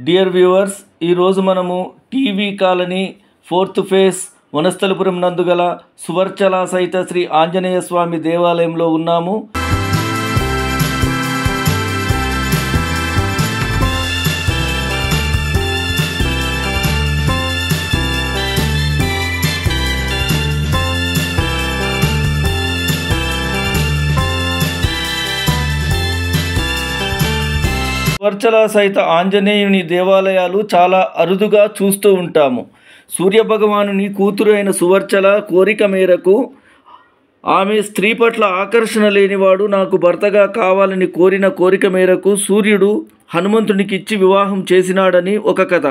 Dear viewers, ఈరోజు మనము TV colony 4th face Vanasthalipuram నందు గల సువర్చల సహిత శ్రీ ఆంజనేయ స్వామి దేవాలయంలో ఉన్నాము. సువర్చల సహిత ఆంజనేయుని దేవాలయాలు చాలా అరుదుగా చూస్తూ ఉంటాము. సూర్యభగవానుని కూతురు అయిన సువర్చల కోరిక మేరకు ఆమె స్త్రీ పట్ల ఆకర్షణ లేనివాడు నాకు భర్తగా కావాలని కోరిన కోరిక మేరకు సూర్యుడు హనుమంతునికి ఇచ్చి వివాహం చేసినాడని ఒక కథ.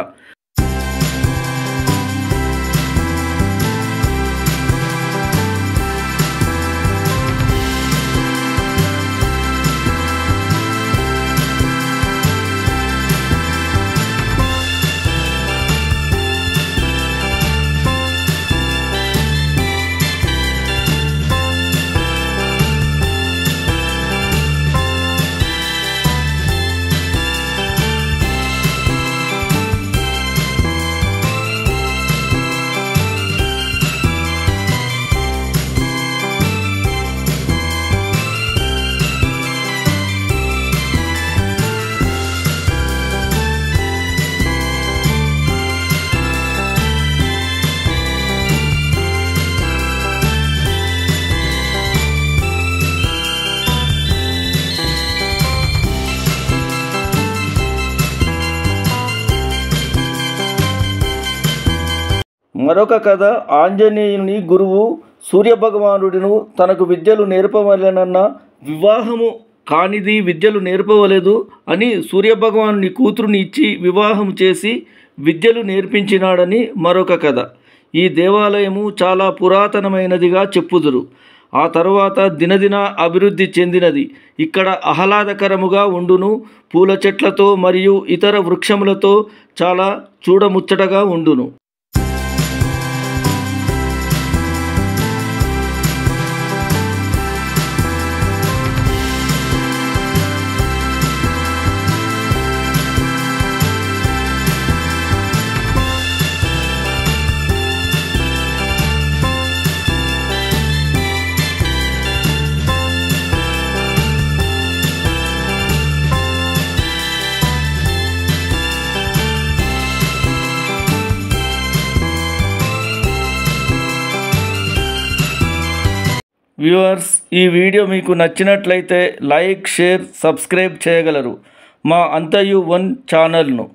మరొక కథ, ఆంజనేయుని గురువు సూర్యభగవానుడును తనకు విద్యలు నేర్పవలెనన్న వివాహము కానిది విద్యలు నేర్పవలేదు అని సూర్యభగవానుని కూతురుని ఇచ్చి వివాహం చేసి విద్యలు నేర్పించినాడని మరొక కథ. ఈ దేవాలయము చాలా పురాతనమైనదిగా చెప్పుదురు. ఆ తరువాత దినదిన అభివృద్ధి చెందినది. ఇక్కడ ఆహ్లాదకరముగా ఉండును. పూల చెట్లతో మరియు ఇతర వృక్షములతో చాలా చూడముచ్చటగా ఉండును. వ్యూవర్స్, ఈ వీడియో మీకు నచ్చినట్లయితే లైక్, షేర్, సబ్స్క్రైబ్ చేయగలరు మా అంతయు వన్ ఛానల్ను.